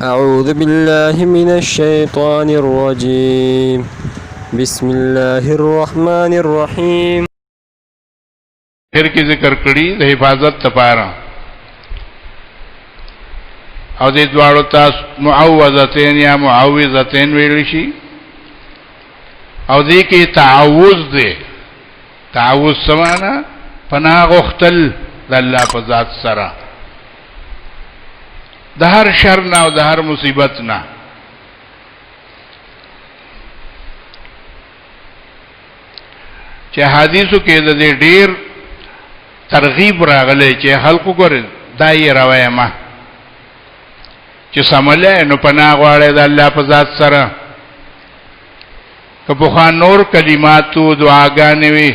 أعوذ بالله من الشيطان الرجيم بسم الله الرحمن الرحيم پھر کی ذکر کړي د حفاظت لپاره او د دوالو تاسو معوذتين یا معوذتين ویل شي او دې کې تعوذ دی تعوذ سمانا پناه غختل د الله په ذات سره د هر شر نه او د هر مصیبت نه چې حدیثو کې د دې ډیر ترغیب راغلی چې خلکو ګوري دای روایمه چې سمله نو پناه غواړي د الله په ذات سره که په نور کلماتو دعاګانې وي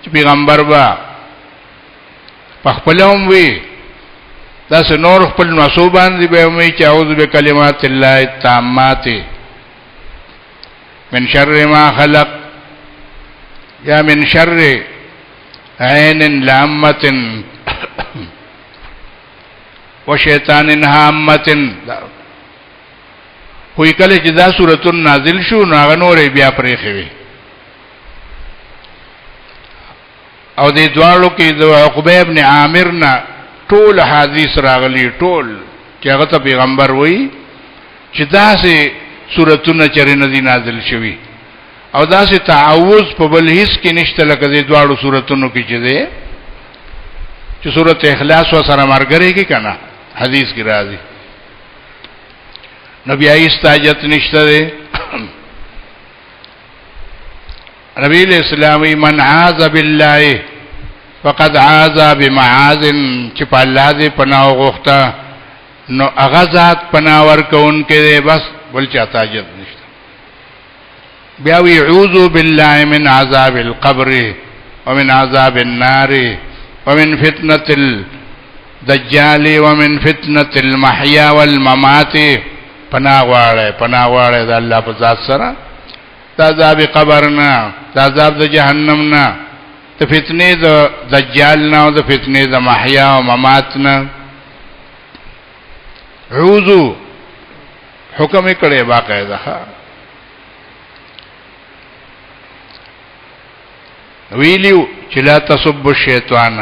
چې پیغمبر با خپلهم وي دا نور خپل نصوبان دی به وي چې اعوذ بکلمات الله التامات من شر ما خلق یا من شر عین لامت و شیطان هامت خوی کله چې دا سورۃ نازل شو نو هغه نورې بیا پرې خوي او دې دوالو کې د عقبه ابن عامر نه ټول حدیث راغلي ټول چې هغه ته پیغمبر وایي چې دا سه سورۃونه چرې ندي نازل شوي او دا سه تعوذ په بل هیڅ کې نشته لکه دې دوالو سورۃونو کې چې ده چې سورۃ اخلاص سره مرګري کې کنه حدیث کې راځي نبی ایستاجت نشته ده نبی اسلامي من عاذ بالله فقد عاذ بمعاذ چې په الله دې پناه غوښته نو هغه ذات پناه ورکون کې بس بل چا تاجت نشته بیا وی اعوذ بالله من عذاب القبر ومن عذاب النار ومن فتنة الدجال ومن فتنة المحيا والممات پناه غواړي د الله په ذات سره د عذاب قبر نه د عذاب د جهنم نه د فتنې د دجال نه او د فتنې د محیا او ممات نه اعوذ حکم کړي باقاعده ویلیو چې لا تسب الشیطان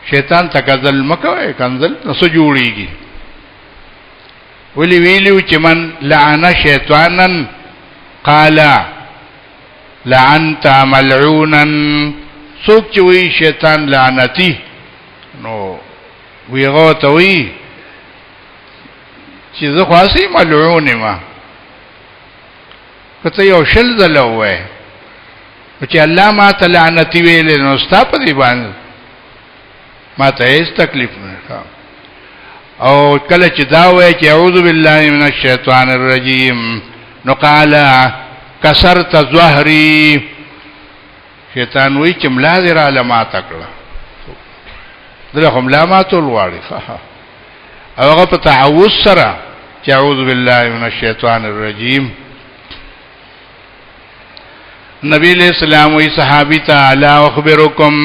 شیطان تکذل مکوي کنزل نسو جوړيږي ویلیو چې من لعن شیطانا قال لعنت ملعونا سوک چې وی شیطان لعنتی نو وی غوتوي چې زه خاصي ملعون ما کته یو شل زلوه چې الله ما ته لعنتی ویل نو ستا په دی باندې ما ته هیڅ تکلیف نه او کله چې دا وای چې اعوذ بالله من الشیطان الرجیم نو قال کسرت ظهری شیطان وی چې ملا دې را لما تکړه دغه ملا ما ټول واړي او هغه په تعوذ سره چې اعوذ بالله من الشیطان الرجیم نبی علیہ السلام وی صحابی تعالی اخبرکم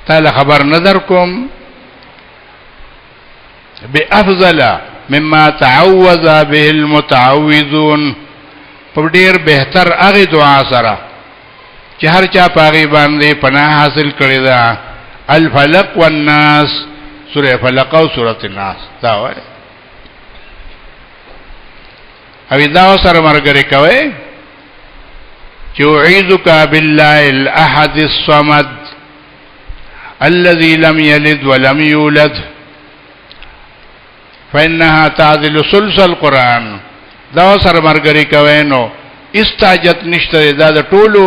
تعالی خبر نظر کوم بافضل مما تعوذ به المتعوذون په ډیر بهتر هغه دعا سره چې هر چا پاغي باندې پناه حاصل کړی دا الفلق والناس سوره فلق او سوره الناس دا وای او دا سره مرګري کوي چې اعوذک بالله الاحد الصمد الذي لم يلد ولم يولد فإنها تعدل ثلث القرآن دا سره مرګري کوي نو استاجت نشته دا د ټولو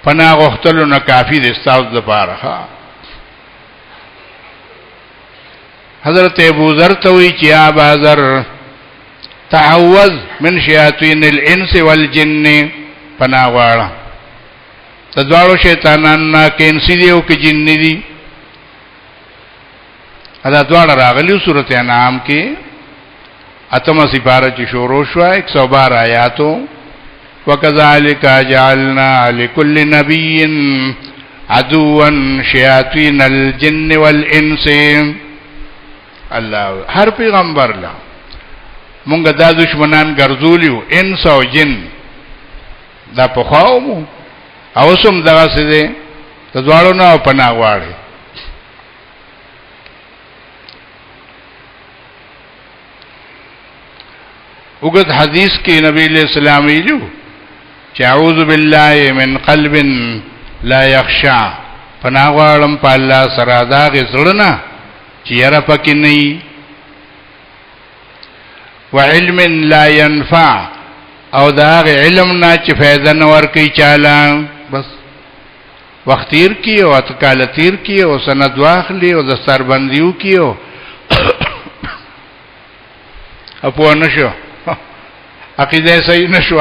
پناه غختلو نه کافی دي استاذ لپاره حضرت ابو ذر توي چې ابا ذر تعوذ من شیاطین الانس والجن پناه غواړه د دوالو شیطانانو نه کې انسي دي او کې جن دي دا دوړه راغلی سورۃ انعام کې اتمه سپاره چې شروع شو 112 آیاتو وکذالک جعلنا لكل نبي عدوا شیاطین الجن والانس. الله هر پیغمبر لا مونږ دا دشمنان ګرځولیو، انس او جن دا په خواو او سم دغه څه دي د دواړو نه پناه غواړي. وګد حدیث کې نبی علیہ السلام ویلو چې اعوذ بالله من قلب لا يخشع، پناه غواړم په الله سره دا غزړه چې یاره پکې نه، وعلم لا ينفع، او دا علم نه چې فائدہ نه ورکوي چاله، بس وخت تیر کی او اتکال تیر کی او سند واخلی او دستار بندیو کی او اپو نشو عقیده صحیح نشو،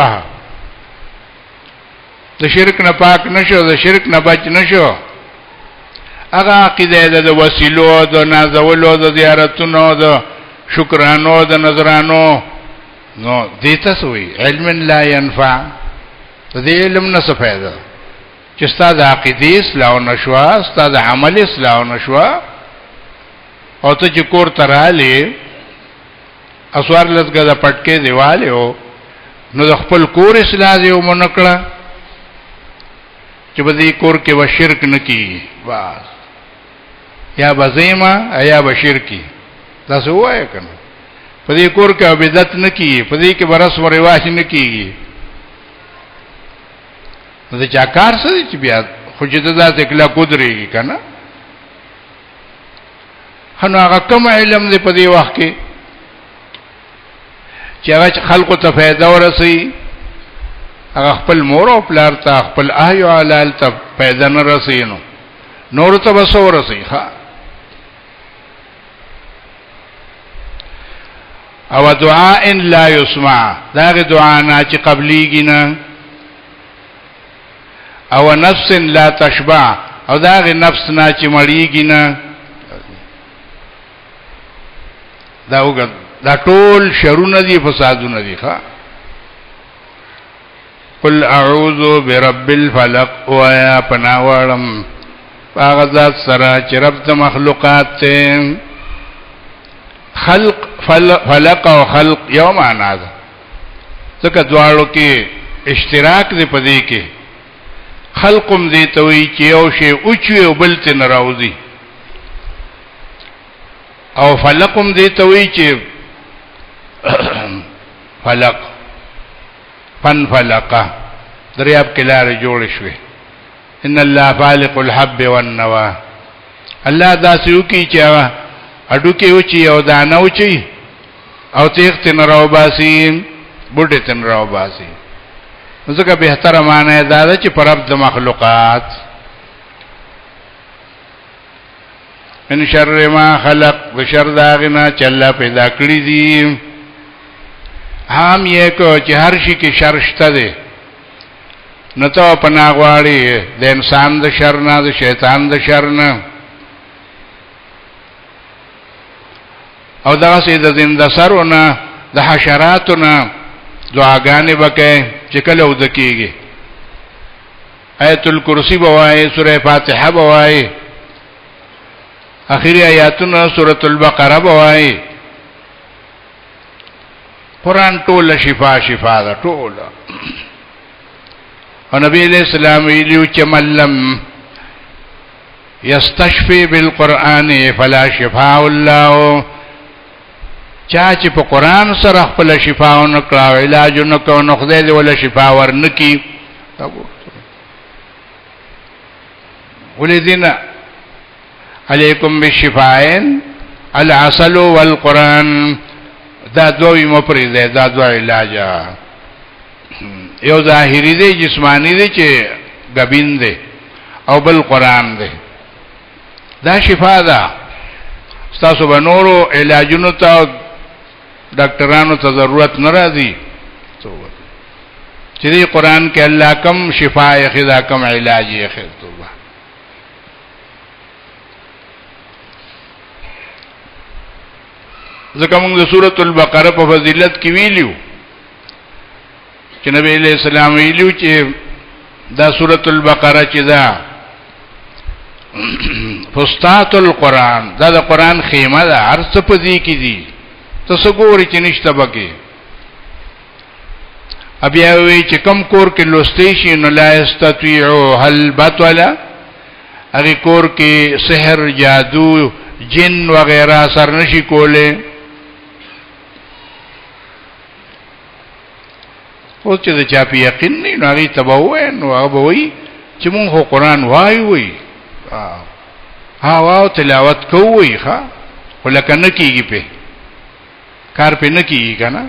د شرک نه پاک نشو، د شرک نه بچ نشو. هغه عقیده د وسیلو، د نازولو، د زیارتونو، د شکرانو، د نظرانو، نو دیتا سوی علم لا ينفع، د دې علم نه څه فائدہ چې ستاسو د عقیده اصلاح نشوا، ستاسو د عمل اصلاح نشوا، او ته چې کور تراله اسوار لږه د پټکې دیواله نو د خپل کور اصلاح دی ومنکړه چې په دې کور کې و شرک نکي، بس یا بزیما یا بشرکی، تاسو وایې کنه په دې کور کې بدعت نکي، په دې کې برس و رواج نکي. نو چا کار څه چې بیا خو چې ذات اکلا قدرتږي کنه. هنو هغه کوم علم دې په دې وخت کې چې هغه خلقو ته فائدہ ورسي، هغه خپل مور او پلار ته، خپل اهل او علال ته فائدہ نه رسي، نور ته بس ورسي. ها او دعاء لا يسمع، دا دعا نه چې قبليږي نه. او نفس لا تشبع، او دا نفس نه چې مړیږي نه. دا وګ دا ټول شرونه دي، فسادونه دي. ښا قل اعوذ برب الفلق، وایا پناوالم هغه ذات سره چې رب د مخلوقات ته. خلق فلق او خلق یو معنا ده، ځکه دواړو کې اشتراک دی په دې کې. خلقم دې ته وی چې یو شی اوچوي او بل ته ناراضي، او فلقم دې ته وی چې فلق فن فلقه دریاب کې لارې جوړ شوې. ان الله فالق الحب والنوى، الله داسې وکي چې اډو کې وچی او دانه وچی او تیغ تن راو باسي، بوټه تن راو باسي. ځکه بهتره معنی دا ده چې پرب د مخلوقات. من شر ما خلق، بشر داغنا چې الله پیدا کړی دي. هم یې کو چې هر شي کې شر شته دی، نو ته پناه غواړي د انسان د شر نه، د شیطان د شر نه. او دا سي د زنده سرونه، د حشراتونه دعاګانې وکړي چې کله ود کېږي. آیت الکرسی بوای، سوره فاتحه بوای، اخیری آیاتونه سوره البقره بوای. قرآن ټول شفا ده ټول. او نبی علیہ السلام ویلو چې ملم یستشفی بالقرآن فلا شفاء الله، چا چې په قرآن سره خپل شفا ونکړه او علاج ونکړه نو خدای دې ولا شفا ورنکي. ولذین علیکم بالشفاءین العسل والقرآن، دا دوی مپری ده، دا دو علاج. یو ظاهری دی جسمانی دی چې غبین دی، او بل قرآن دی، دا شفا ده. ستاسو به نورو علاجونو ته ډاکټرانو ته ضرورت نه راځي چې دې قرآن کې الله کم شفا یې خدا کم علاج یې خیر. توبه ځکه موږ د سورۃ البقره په فضیلت کې ویلو چې نبی علیہ السلام ویلو چې دا سورۃ البقره چې دا فستات القرآن دا د قرآن خیمه ده، هر څه په دې کې دي، ته څه ګورې چې نشته پکې. بیا وی چې کم کور کې لوستی شي نو لا یستطیعو هل بطوله، هغې کور کې سحر، جادو، جن وغیرہ اثر نشي کولی. اوس چې د چا په یقین نه نو هغې ته به ووایي نو هغه به وایي چې مونږ خو قرآن وایو وایي واو تلاوت کوو وایي ښه، خو لکه نه کېږي پې کار پې نه کېږي که نه.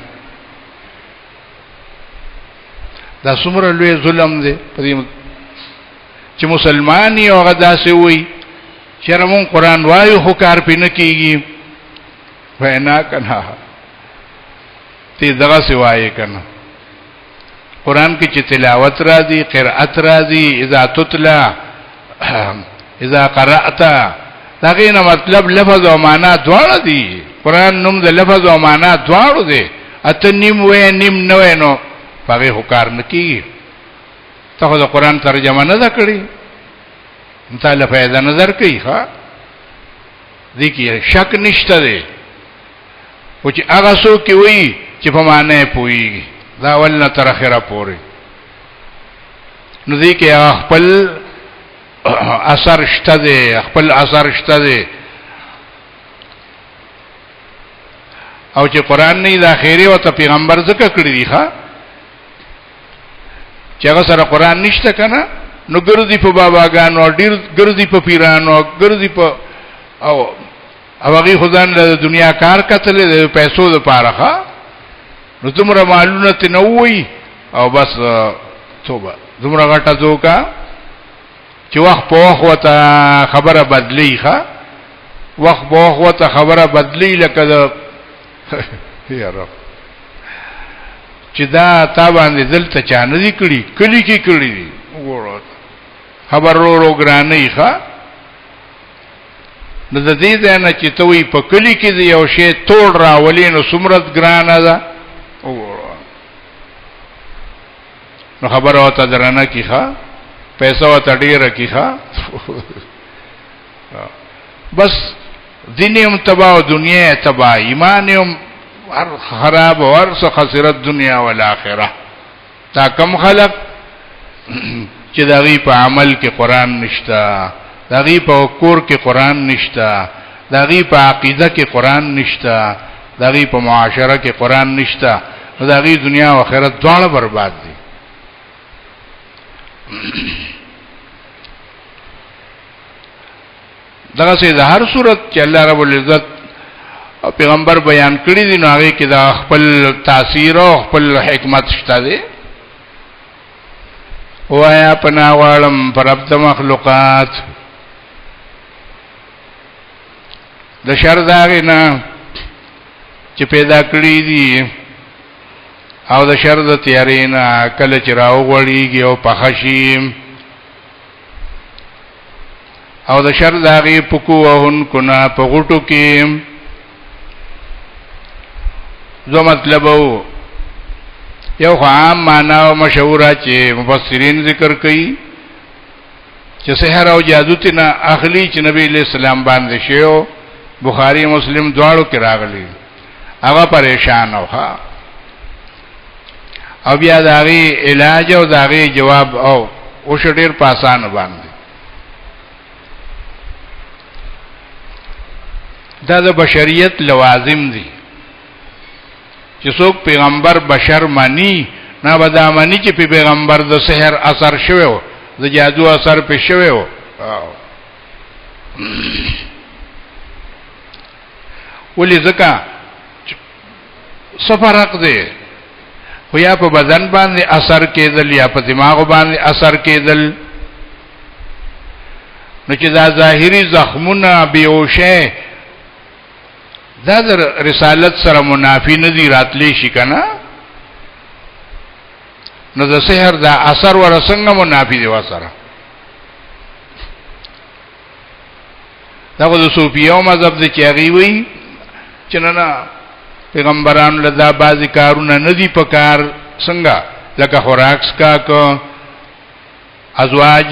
دا څومره لوی ظلم دی په دې چې مسلمان یې هغه داسې وایي چې یاره مونږ قرآن وایو خو کار پې نه کېږي. وینا که نه ته دغسې وایې که نه. قرآن کې چې تلاوت راځي، قرأت راځي، اذا تتلا، اذا قرأت، د هغې نه مطلب لفظ او معنا دواړه دي. قرآن نوم د لفظ او معنا دواړو دی. اته نیم وایې نیم نه وایې نو په هغې خو کار نه کېږي. ته خو د قرآن ترجمه نه ده کړې، تا له فایده نه درکوي. ښه دې کې شک نشته دی، خو چې هغه څوک یې وایي چې په معنا یې پوهېږي دا اول نه تر اخره پورې، نو دې کې خپل اثر شته دی، خپل اثر شته دی. او چې قرآن نه د اخرې ورته پیغمبر ځکه کړي دي ښه چې هغه سره قرآن نشته که نه، نو ګرځي په باباګانو، ډېر ګرځي په پیرانو، ګرځي په او هغې خو ځان له دنیا کار کتلی د پیسو دپاره ښه، نو دومره مالونه ترې نه ووایي او بس توبه دومره غټه ځوکه چې وخت په وخت ورته خبره بدلي ښه، وخت په وخت ورته خبره بدلي لکه د یا رب چې دا تا باندې دلته چا نه دي کړي، کلي کې کړي دي. وګوره خبر ورو ګرانۍ ښه، نو د دې ځای نه چې ته وایي په کلي کې د یو شی توړ راولي نو څومره ګرانه ده. وګوره نو خبره ورته درنه کي ښه، پیسه ورته ډېره کي ښه، بس دین هم تباہ و دنیا تباہ، ایمان هم خراب و هر څه خسرت دنیا والآخره. تا کم خلق چې د هغې په عمل کې قرآن نشته، د هغې په کور کې قرآن نشته، د هغې په عقیده کې قرآن نشته، د هغې په معاشره کې قرآن نشته، نو د هغې دنیا او آخرت دواړه برباد دي. دغسې د هر صورت چې الله رب العزت او پیغمبر بیان کړي دي نو هغې کې د خپل تاثیر او خپل حکمت شته دی. وایا پناه غواړم په رب د مخلوقات د شر د هغې نه چې پیدا کړي دي او د شر د تیارې نه کله چې راوغوړېږي او پخه شي، او د شر د هغې پکو وهونکو نه په غوټو کې. دو مطلب وو، یو خو عام معنا او مشهوره چې مفسرین ذکر کوي چې سحر او جادو ته نه اخلي چې نبی علیہ السلام باندې شیو، بخاری مسلم دواړو کې راغلي. هغه پریشان او ها او بیا د هغې علاج او د هغې جواب او وشو ډېر په اسانه باندې. دا د بشریت لوازم دي چې څوک پیغمبر بشر مانی نه به دا مانی چې په پیغمبر د سحر اثر شوی و، د جادو اثر پې شوی و. ولې ځکه څه فرق دی، خو یا په بدن باندې اثر کېدل یا په دماغ باندې اثر کېدل. نو چې دا ظاهري زخمونه بیهوشۍ دا د رسالت سره منافی نه دي راتلی شي که نه، نو د سحر دا اثر ور څنګه منافی دی ورسره. دا خو د صوفیو مذهب دی چې هغې وایي چې نه پیغمبرانو له دا بعضې کارونه نه دي په کار، څنګه لکه خوراک څکاک، ازواج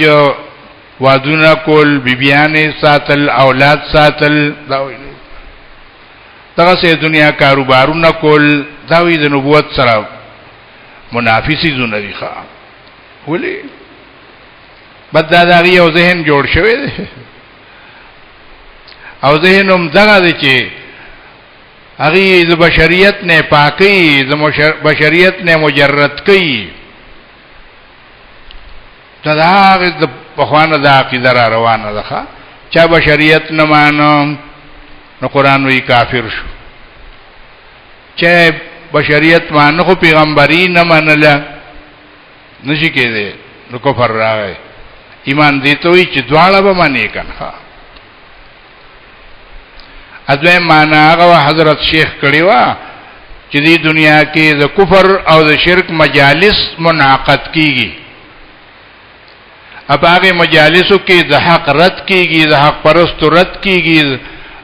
وادونه کول، بیبیانې ساتل، اولاد ساتل، دا ویلي دغه سه دنیا کاروبارونه کول، دا وی د نبوت سره منافسی زونه دي ښا. ولي بدداغي او ذهن جوړ شوی دی او ذهنم دغه دی چې هغه د بشریت نه پاکي، د بشریت نه مجرد کوي. دا د پخوانه د عقیده را روانه ده. چا بشریت نه مانو نو قرآن وی کافر شو، چا بشریت مانو خو پیغمبري نه منله نشي کېده نو کفر راغی. ایمان دې ته وی چې دواړه به معنی کنه. اځه معنا هغه حضرت شیخ کړي وا چې دې دنیا کې د کفر او د شرک مجالس منعقد کیږي. اب هغه مجالسو کې د حق رد کیږي، د حق پرست رد کیږي،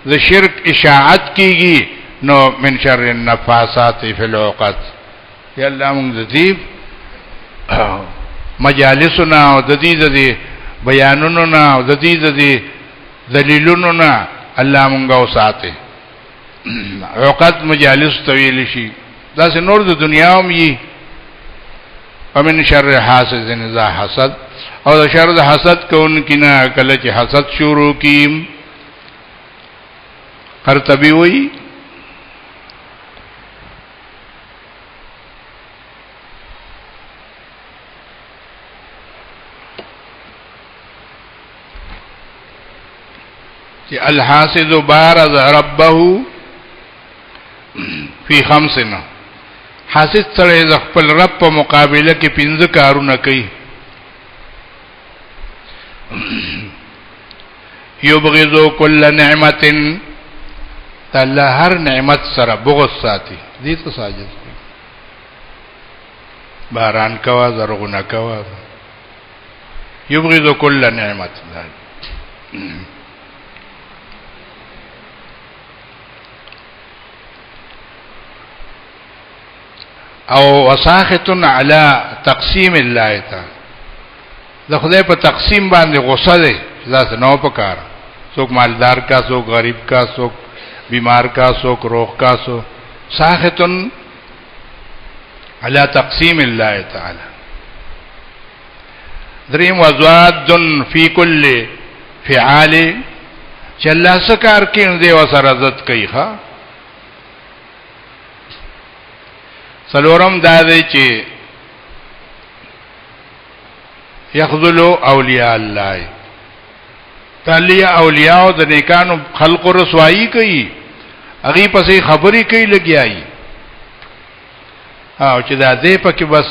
د شرک اشاعت کیږي. نو من شر النفاثات فی العقد. یا الله موږ دې مجالسنا او د دې بیانونو نه او د دې دلیلونو نه الله مونږه وساته. عقد مجالس طویل شي دا سه نور د دنیا هم یي. ومن شر حاسد اذا حسد، او د شر د حسد کوونکی نه کله چې حسد شروع کیم. قرطبي وی کہ الحاسد بارز ربه فی خمسنا. حاسد سره د خپل رب په مقابله کې پنځه کارونه کوي. یبغض کل نعمت، تعالی هر نعمت سره بغض ساتي. دې ته ساجد کوي. باران کوا، زرغونه کوا. یبغض کل نعمت او وساخط علی تقسیم الله تعالی. د خدای په تقسیم باندې غصه ده. ذات نو پکار، څوک مالدار کا، څوک غریب کا، څوک بیمار کا، څوک روغ کا، څوک ساخط علی تقسیم الله تعالی. دریم وزاد فی کل فعال، چې الله سکار کین دی وسره عزت کوي. ها سلورم دا دی چې یخذل اولیاء الله، تعالی اولیاء د نیکانو خلق رسوایی کوي، هغه پسې خبرې کوي لګیایي. او چې دا دې پکې بس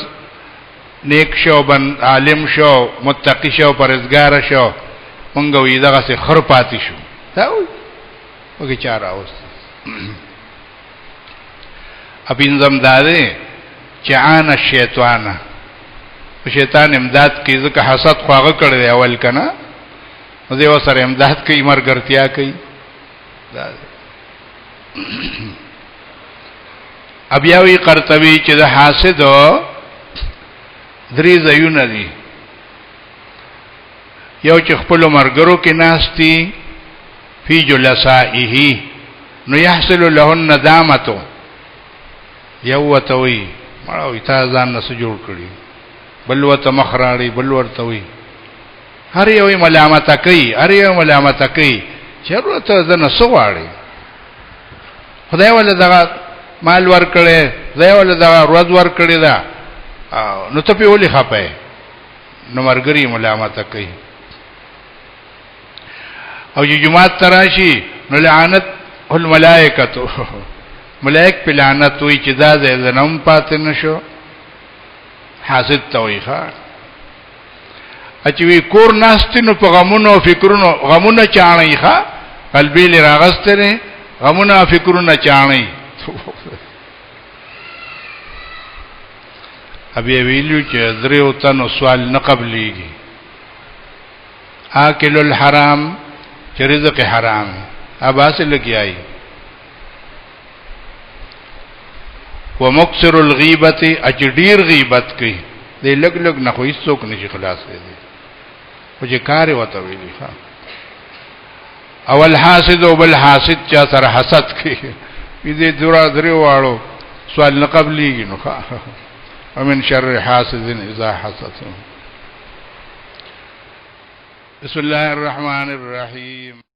نیک شو، بن عالم شو، متقی شو، پرهیزګار شو، مونږ وی دغه څه خر پاتې شو. دا وګی چاره اوس ابین زمدارې چې عان الشیطان، شیطان امداد کوي. ځکه حسد خواغه کړی اول کنه، نو دې وسره امداد کوي، مرګرتیا کوي. ابیاوی قرطبی چې د حاسد درې ځایونه دي. یو چې خپل مرګرو کې ناشتي فی جلسائه، نو يحصل له الندامه. یو وتوي مړوي تا ځان نه جوړ کړی، بل وته مخراړي، بل ورته وي هر یو ملامت کوي، هر یو ملامت کوي. چیرته ځنه سواړي خدای ول دغه مال ور کړي، خدای ول دغه روز ور کړي دا، نو ته په ولي خپه نو مرګري ملامت کوي. او چې جمعات تراشي نو لعنت الملائکه، ملائک په لعنت وي چې دا زنم پاتې نشو. حاسد تويخه اچوي کور ناستینو په غمونو او فکرونو، غمونه چاڼي ښا قلبي لراغستره، غمونه او فکرونه چاڼي. ابي ویلو چې دريو تنو سوال نه قبليږي. اكل الحرام چې رزق حرام اباس لګیای. ومكسر الغيبه، اجدير غیبت کوي. دې لګ لګ نه خو هیڅوک نشي خلاص دی. خو چې کار وته ویلی ښا اول حاسد او بل حاسد چا سره حسد کوي دې درې واړو سوال نه قبليږي نو ښا ومن شر حاسد اذا حسد. بسم الله الرحمن الرحيم.